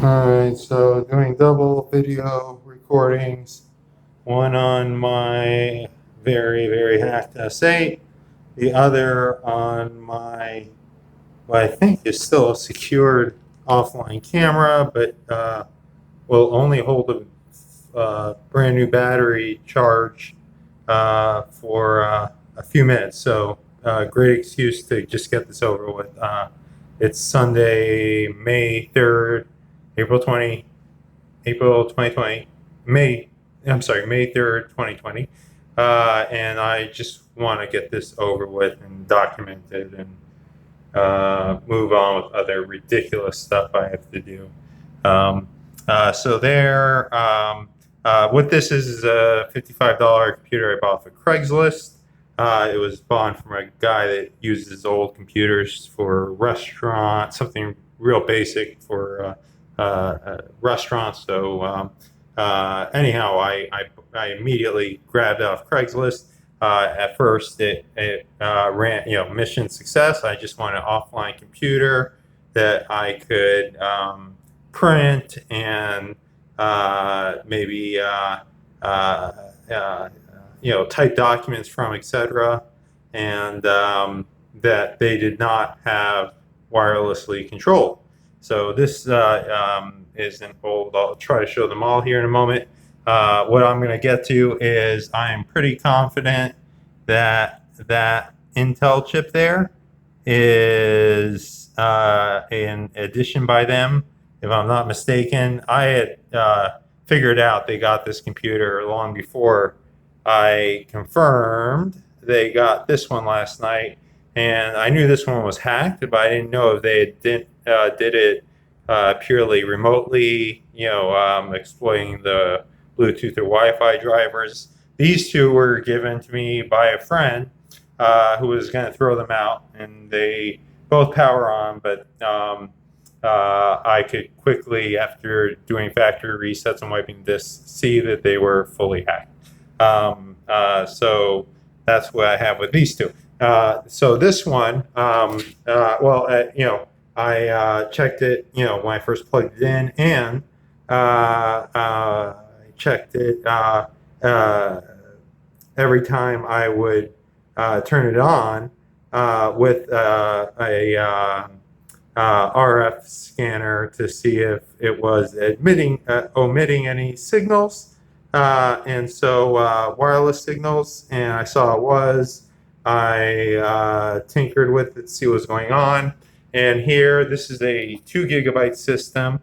Alright, so doing double video recordings, one on my very hacked S8, the other on my, what I think is still a secured offline camera, but will only hold a brand new battery charge for a few minutes. So great excuse to just get this over with. It's Sunday, May 3rd, April 20, April 2020, May 3rd, 2020. And I just want to get this over with and document it and move on with other ridiculous stuff I have to do. So there, what this is a $55 computer I bought for Craigslist. It was bought from a guy that uses old computers for restaurants, something real basic for restaurants. So anyhow, I immediately grabbed it off Craigslist. At first, it ran, mission success. I just want an offline computer that I could print and maybe type documents from, etc. And that they did not have wirelessly controlled. So this is an old. I'll try to show them all here in a moment. What I'm going to get to is I'm pretty confident that that Intel chip there is an addition by them. If I'm not mistaken, I had figured out they got this computer long before I confirmed they got this one last night, and I knew this one was hacked, but I didn't know if they did it purely remotely, exploiting the Bluetooth or Wi-Fi drivers. These two were given to me by a friend who was going to throw them out, and they both power on, but I could quickly, after doing factory resets and wiping disks, see that they were fully hacked. So that's what I have with these two. So this one, I checked it, when I first plugged it in, and I checked it every time I would turn it on with a RF scanner to see if it was omitting any signals, and so wireless signals, and I saw it was. I tinkered with it to see what was going on, and here, this is a 2 gigabyte system.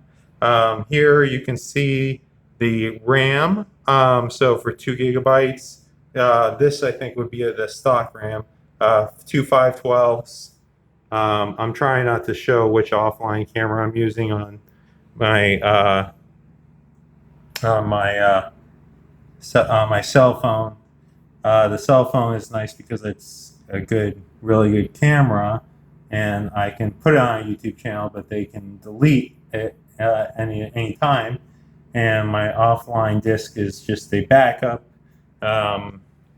Here you can see the RAM. So for 2 gigabytes, this I think would be the stock RAM, 2 512s. I'm trying not to show which offline camera I'm using on my my cell phone. The cell phone is nice because it's a really good camera, and I can put it on a YouTube channel, but they can delete it any time. And my offline disk is just a backup.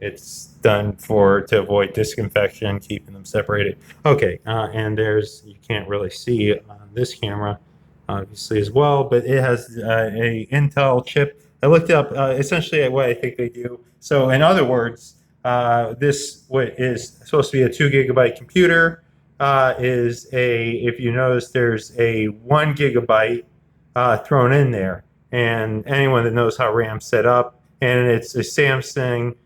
It's done to avoid disk infection, keeping them separated. Okay, and you can't really see it on this camera, obviously, as well, but it has a Intel chip. I looked up essentially what I think they do. So in other words, this what is supposed to be a 2 gigabyte computer if you notice, there's a 1 gigabyte thrown in there. And anyone that knows how RAM's set up, and it's a Samsung,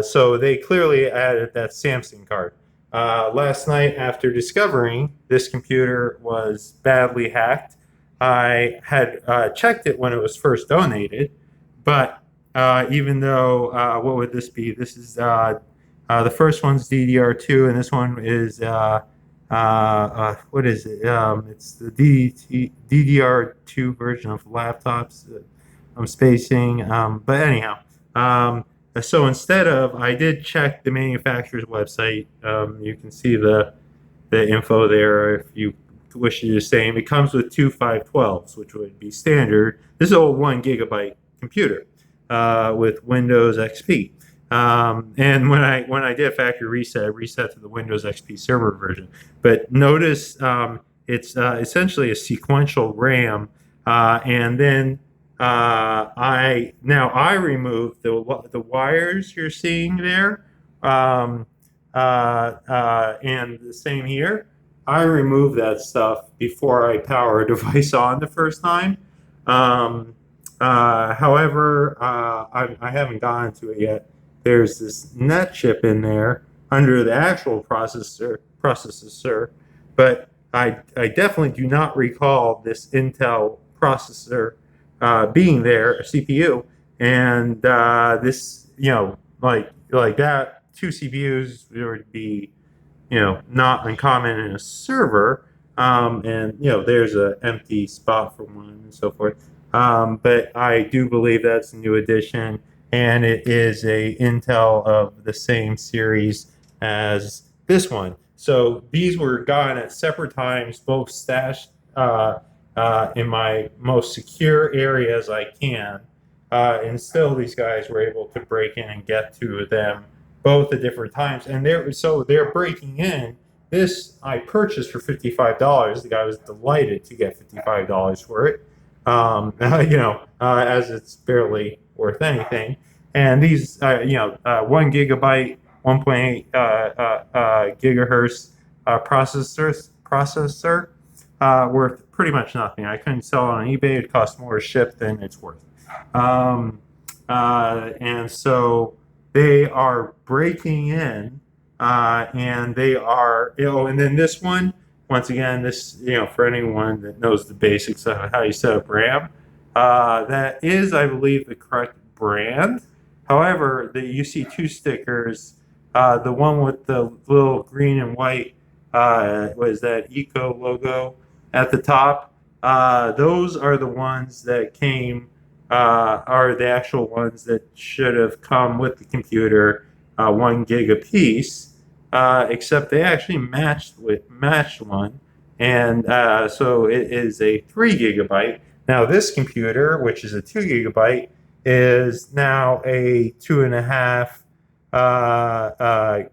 so they clearly added that Samsung card. Last night, after discovering this computer was badly hacked, I had checked it when it was first donated, but even though, what would this be? This is the first one's DDR2, and this one is what is it? It's the DDR2 version of laptops. I'm spacing, but anyhow. So instead of, I did check the manufacturer's website. You can see the info there if you wish to do the same. It comes with 2 512s, which would be standard. This is a 1 gigabyte computer with Windows XP. And when I did a factory reset, I reset to the Windows XP server version. But notice it's essentially a sequential RAM And then I removed the wires you're seeing there, and the same here. I removed that stuff before I power a device on the first time. However, I haven't gotten to it yet. There's this net chip in there under the actual processor, but I definitely do not recall this Intel processor being there, a CPU, and this, like that, two CPUs would be, not uncommon in a server. And there's an empty spot for one and so forth. But I do believe that's a new addition, and it is a Intel of the same series as this one. So these were gotten at separate times, both stashed in my most secure areas I can. And still, these guys were able to break in and get to them both at different times. And they're breaking in. This I purchased for $55. The guy was delighted to get $55 for it. As it's barely worth anything. And these, 1 gigabyte, 1.8 gigahertz processor worth pretty much nothing. I couldn't sell it on eBay. It cost more to ship than it's worth. And so they are breaking in, and they are, and then this one, once again, this, for anyone that knows the basics of how you set up RAM, that is, I believe, the correct brand. However, you see two stickers. The one with the little green and white was that Eco logo at the top. Those are the ones that are the actual ones that should have come with the computer, 1 gig a piece, except they actually matched one, and so it is a 3 gigabyte. Now this computer, which is a 2 gigabyte, is now a 2.5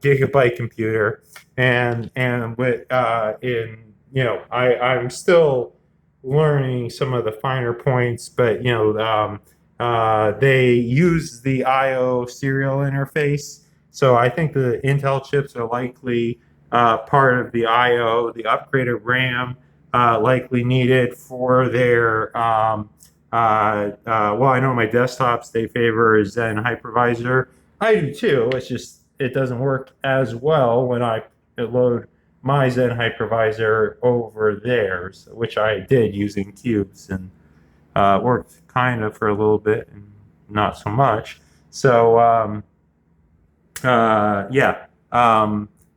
gigabyte computer, and with I'm still learning some of the finer points, but they use the I/O serial interface, so I think the Intel chips are likely part of the I/O, the upgraded RAM likely needed for their. Well, I know my desktops they favor Zen hypervisor. I do too. It's just it doesn't work as well when I load my Zen hypervisor over theirs, which I did using cubes, and worked kind of for a little bit and not so much. So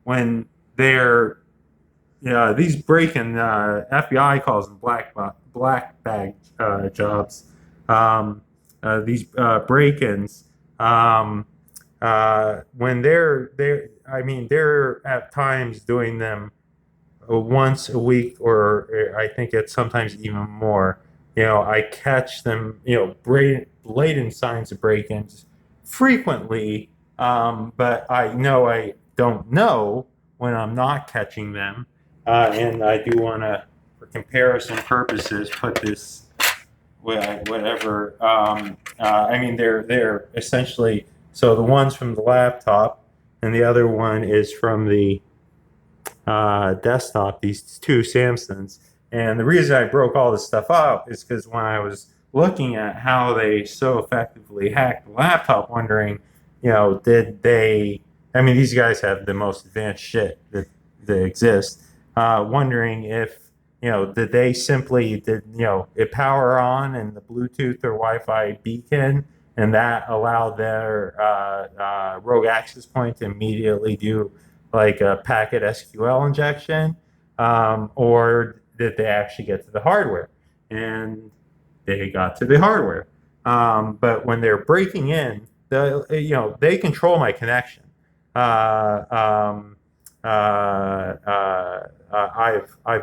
when they're these break-in, FBI calls them black bag jobs. These break-ins, when they're at times doing them once a week, or I think it's sometimes even more. I catch them, blatant signs of break-ins frequently, but I know I don't know when I'm not catching them, and I do want to, for comparison purposes, put this whatever. They're essentially, so the one's from the laptop, and the other one is from the desktop. These two Samsungs, and the reason I broke all this stuff up is because when I was looking at how they so effectively hacked the laptop, wondering, did they? I mean, these guys have the most advanced shit that exists. Wondering if did they simply it power on and the Bluetooth or Wi-Fi beacon, and that allowed their rogue access point to immediately do like a packet SQL injection, or did they actually get to the hardware? And they got to the hardware. But when they're breaking in, they control my connection. I've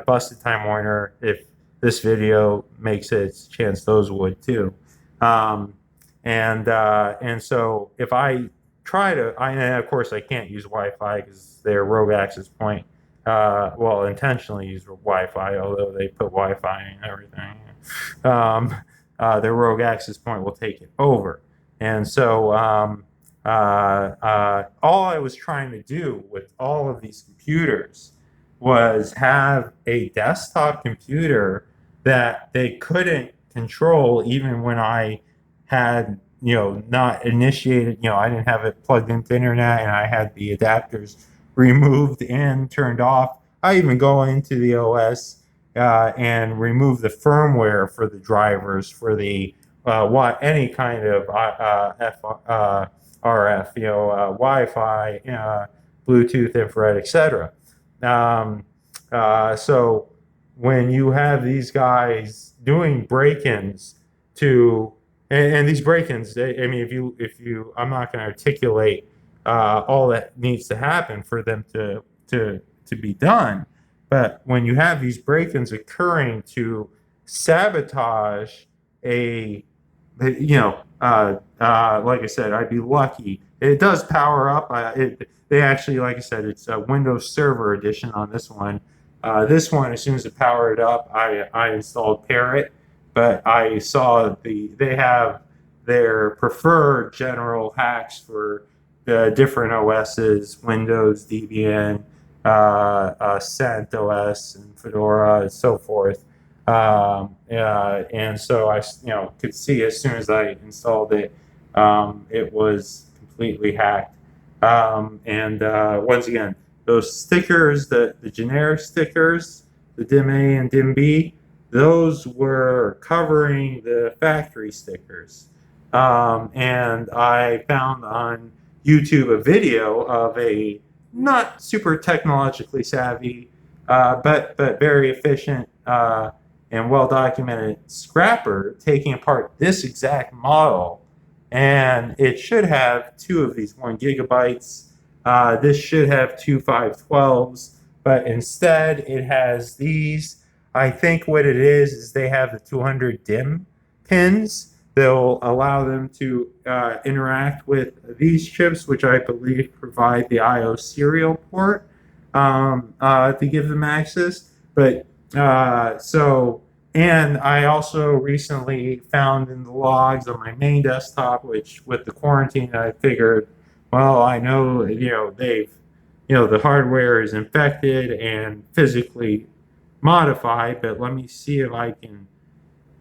busted Time Warner. If this video makes its chance, those would too. And so if I try to, and of course I can't use Wi-Fi because their rogue access point, intentionally use Wi-Fi, although they put Wi-Fi and everything. the rogue access point will take it over. And so all I was trying to do with all of these computers was have a desktop computer that they couldn't control even when I had, not initiated, I didn't have it plugged into internet and I had the adapters removed and turned off. I even go into the OS and remove the firmware for the drivers for the any kind of RF, Wi-Fi, Bluetooth, infrared, etc. So when you have these guys doing break-ins and these break-ins, I mean, I'm not going to articulate all that needs to happen for them to be done, but when you have these break-ins occurring to sabotage a, like I said, I'd be lucky. It does power up. They actually, like I said, it's a Windows Server Edition on this one. This one, as soon as it powered up, I installed Parrot, but I saw they have their preferred general hacks for the different OSs, Windows, Debian, CentOS, and Fedora, and so forth. And so I, could see as soon as I installed it, it was completely hacked. Once again, those stickers, the generic stickers, the DIM A and DIM B, those were covering the factory stickers. And I found on YouTube a video of a not super technologically savvy, but very efficient and well documented scrapper taking apart this exact model, and it should have two of these 1 gigabytes. This should have two 512s, but instead it has these. I think what it is they have the 200 DIM pins. They'll allow them to interact with these chips, which I believe provide the I/O serial port to give them access. But and I also recently found in the logs on my main desktop, which with the quarantine, I figured, well, I know, they've, the hardware is infected and physically modified, but let me see if I can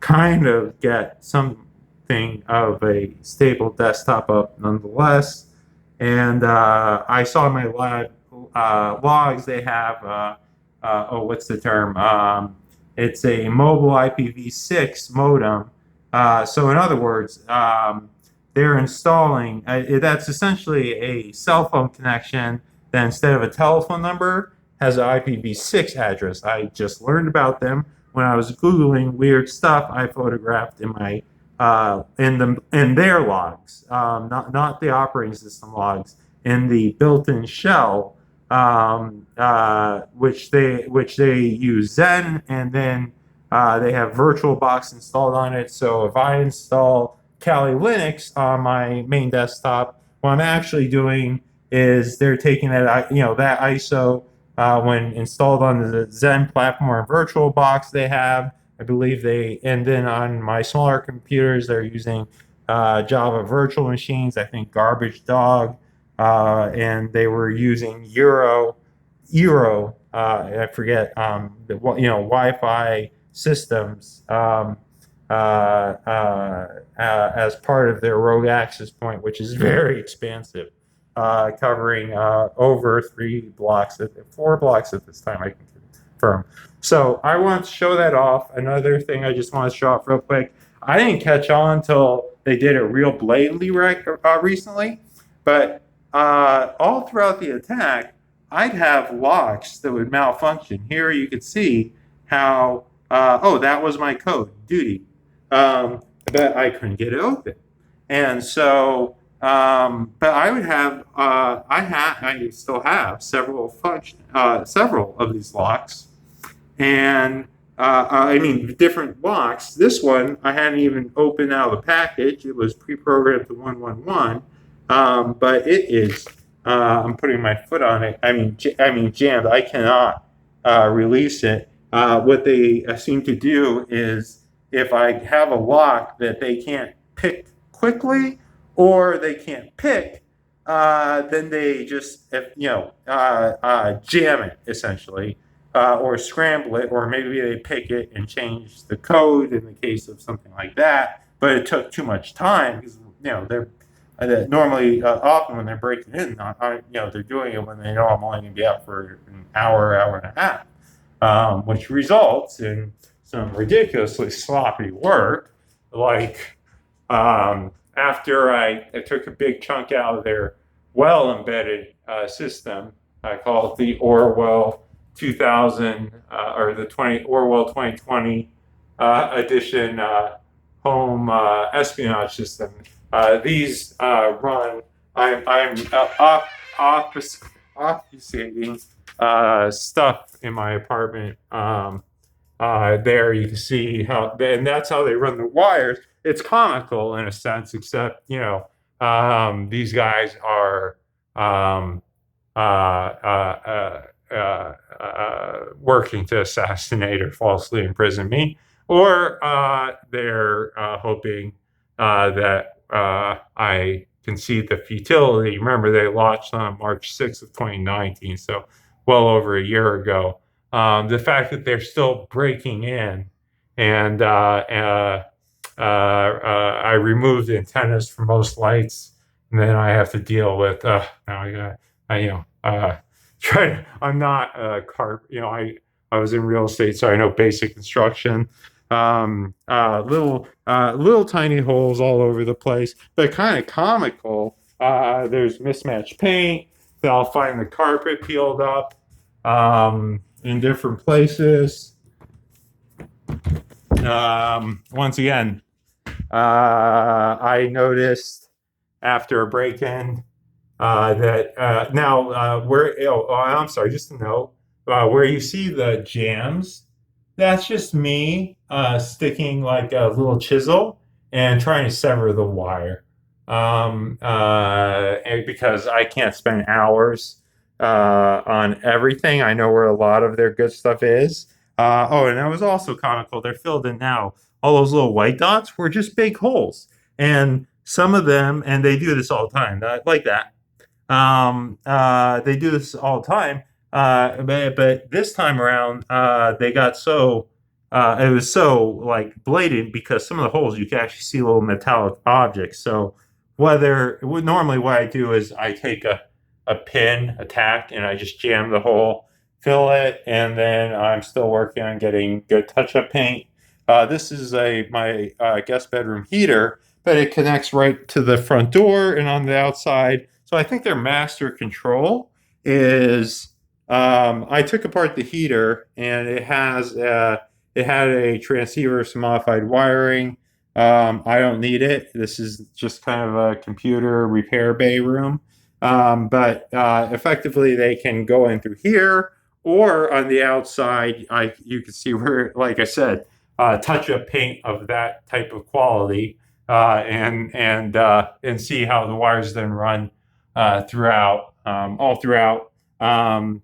kind of get something of a stable desktop up nonetheless. And I saw in my lab logs, they have, what's the term? It's a mobile IPv6 modem. So in other words, they're installing, that's essentially a cell phone connection that instead of a telephone number has an IPv6 address. I just learned about them when I was Googling weird stuff I photographed in my in their logs, not the operating system logs, in the built-in shell, which they use Zen, and then they have VirtualBox installed on it. So if I install Kali Linux on my main desktop, what I'm actually doing is they're taking that that ISO when installed on the Zen platform or VirtualBox they have. I believe and then on my smaller computers, they're using Java virtual machines. I think Garbage Dog, and they were using Eero. I forget Wi-Fi systems as part of their rogue access point, which is very expansive, covering over 4 blocks at this time, I can confirm. So I want to show that off. Another thing I just want to show off real quick. I didn't catch on until they did it real blatantly recently, but all throughout the attack, I'd have locks that would malfunction. Here you could see how, that was my code, duty, but I couldn't get it open. And so, but I would have, I still have several of these locks. And different locks. This one I hadn't even opened out of the package. It was pre-programmed to 111, but it is. I'm putting my foot on it. Jammed. I cannot release it. What they seem to do is if I have a lock that they can't pick quickly or they can't pick, then they just, jam it essentially, or scramble it, or maybe they pick it and change the code in the case of something like that. But it took too much time because they're normally often when they're breaking in, they're doing it when they know I'm only going to be out for an hour, hour and a half, which results in some ridiculously sloppy work, like after I took a big chunk out of their well-embedded system. I call it the Orwell 2000 or the Orwell 2020 edition home espionage system. These run. I'm obfuscating stuff in my apartment. There you can see how, and that's how they run the wires. It's comical in a sense, except these guys are working to assassinate or falsely imprison me, or they're hoping that I concede the futility. Remember, they launched on March 6th of 2019, so well over a year ago. The fact that they're still breaking in, and I removed the antennas from most lights, and then I have to deal with now I got I'm not I was in real estate, so I know basic construction. Little tiny holes all over the place, but kind of comical. There's mismatched paint. I'll find the carpet peeled up in different places. Once again, I noticed after a break-in that now I'm sorry, just to note, where you see the jams, that's just me sticking like a little chisel and trying to sever the wire. And because I can't spend hours on everything. I know where a lot of their good stuff is. And that was also comical. They're filled in now. All those little white dots were just big holes. And some of them, and they do this all the time, like that. They do this all the time. But this time around, they got it was so like blatant because some of the holes you can actually see little metallic objects. So normally what I do is I take a pin, a tack, and I just jam the hole, fill it, and then I'm still working on getting good touch-up paint. This is my guest bedroom heater, but it connects right to the front door and on the outside. So I think their master control is I took apart the heater, and it had a transceiver, some modified wiring. I don't need it. This is just kind of a computer repair bay room. But effectively, they can go in through here or on the outside. You can see where, like I said, touch-up paint of that type of quality, and see how the wires then run throughout, all throughout. They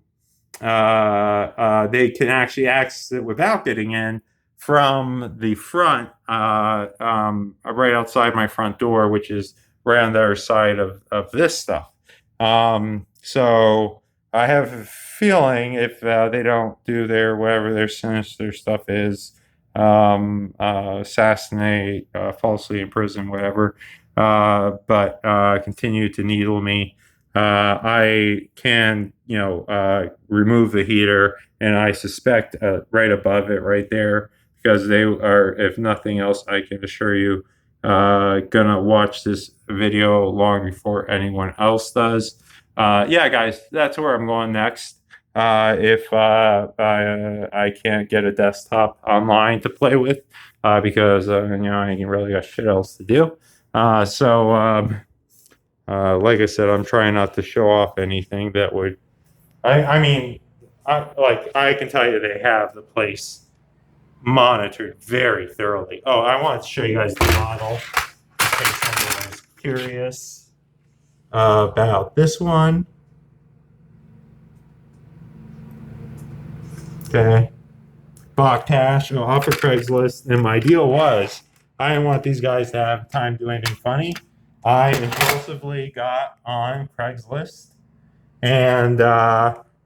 can actually access it without getting in from the front, right outside my front door, which is right on the other side of this stuff. So I have a feeling if they don't do whatever their sinister stuff is, assassinate, falsely imprison, whatever, but continue to needle me, I can, remove the heater, and I suspect right above it, right there, because they are, if nothing else, I can assure you, gonna watch this video long before anyone else does. Yeah, guys, that's where I'm going next. If I can't get a desktop online to play with, because I ain't really got shit else to do. Like I said, I'm trying not to show off anything that would. I can tell you they have the place monitored very thoroughly. Oh, I want to show you guys the model in case anyone's curious about this one. Okay. bought cash off of Craigslist, and my deal was I didn't want these guys to have time to do anything funny. I impulsively got on Craigslist, and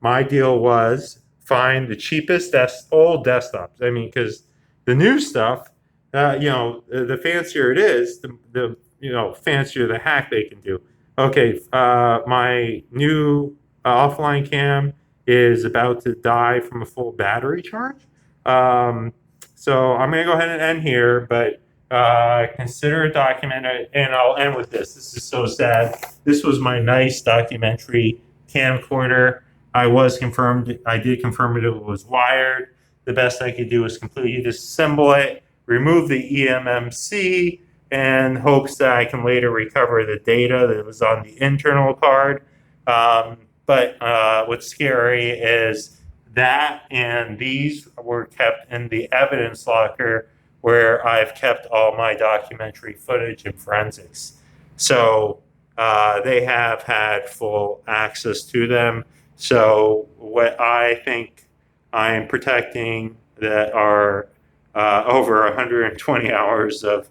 my deal was find the cheapest old desktops. I mean, because the new stuff, the fancier it is, the fancier the hack they can do. Okay, my new offline cam is about to die from a full battery charge. Um, so I'm going to go ahead and end here, but consider a document, and I'll end with this. This is so sad. This was my nice documentary camcorder. I did confirm it was wired. The best I could do was completely disassemble it, remove the eMMC, and hopes that I can later recover the data that was on the internal card. But what's scary is that and these were kept in the evidence locker where I've kept all my documentary footage and forensics. So they have had full access to them. So what I think I'm protecting that are over 120 hours of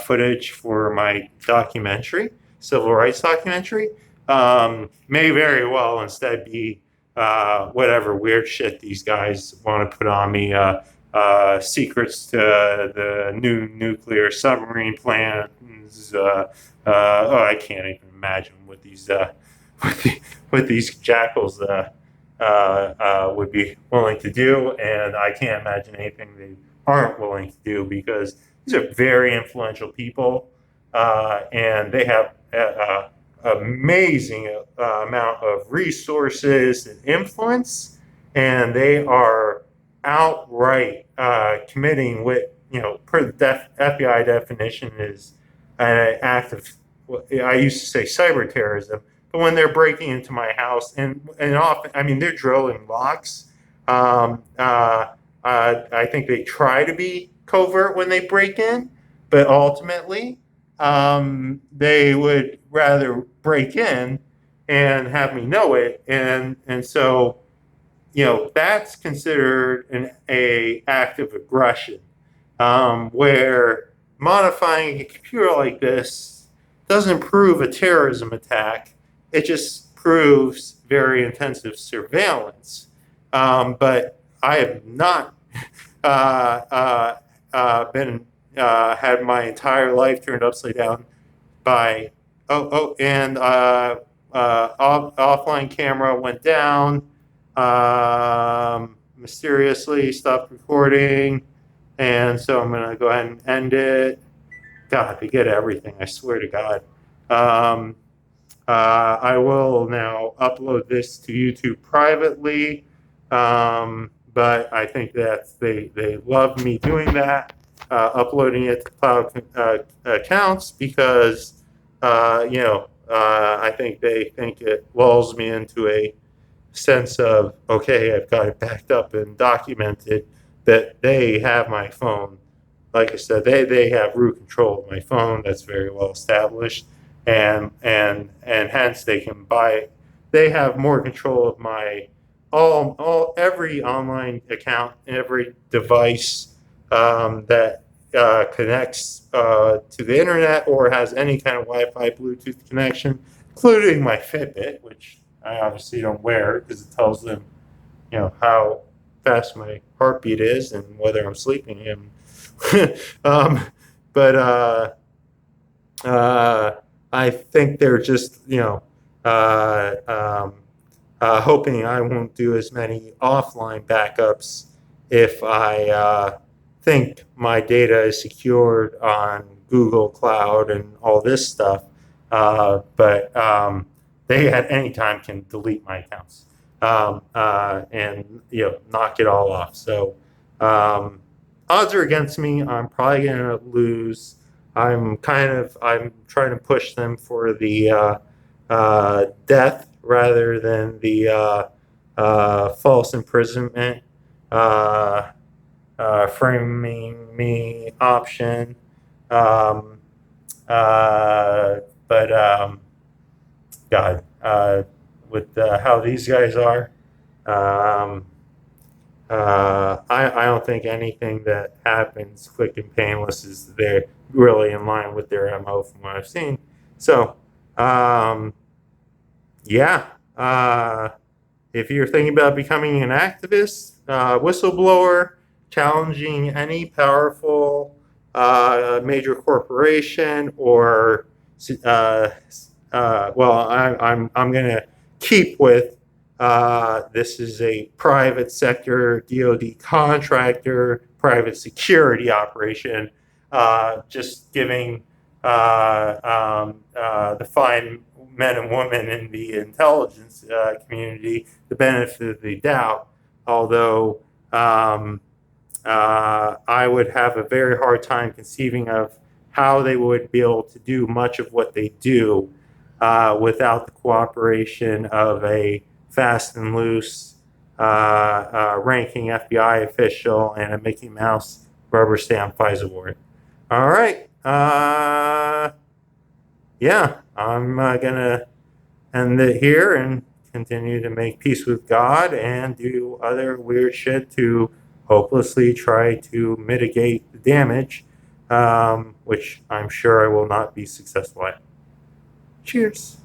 footage for my documentary, civil rights documentary, may very well instead be whatever weird shit these guys want to put on me. Secrets to the new nuclear submarine plans. I can't even imagine what these what these jackals would be willing to do, and I can't imagine anything they aren't willing to do because these are very influential people, and they have amazing amount of resources and influence, and they are outright committing what per the FBI definition is an act of, I used to say cyber terrorism, but when they're breaking into my house and often, I mean, they're drilling locks. I think they try to be covert when they break in, but ultimately they would rather break in and have me know it, and so that's considered a act of aggression, where modifying a computer like this doesn't prove a terrorism attack. It just proves very intensive surveillance. But I have not been had my entire life turned upside down by and offline camera went down. Mysteriously stopped recording, and so I'm gonna go ahead and end it. God, they get everything, I swear to God. I will now upload this to YouTube privately, but I think that they love me doing that, uploading it to cloud accounts because I think they think it lulls me into a sense of, okay, I've got it backed up and documented that they have my phone. Like I said, they have root control of my phone. That's very well established, and hence they can buy. They have more control of my every online account, every device that connects to the internet or has any kind of Wi-Fi, Bluetooth connection, including my Fitbit, which I obviously don't wear because it tells them, how fast my heartbeat is and whether I'm sleeping. And but I think they're just, hoping I won't do as many offline backups if I think my data is secured on Google Cloud and all this stuff. But they at any time can delete my accounts and knock it all off. So odds are against me. I'm probably going to lose. I'm trying to push them for the death rather than the false imprisonment framing me option. But God, with how these guys are, I don't think anything that happens quick and painless is they're really in line with their MO from what I've seen. So, yeah, if you're thinking about becoming an activist, whistleblower, challenging any powerful major corporation or I'm going to keep with this is a private sector DoD contractor, private security operation, just giving the fine men and women in the intelligence community the benefit of the doubt, although I would have a very hard time conceiving of how they would be able to do much of what they do without the cooperation of a fast and loose ranking FBI official and a Mickey Mouse rubber stamp FISA warrant. All right. Yeah, I'm going to end it here and continue to make peace with God and do other weird shit to hopelessly try to mitigate the damage, which I'm sure I will not be successful at. Cheers.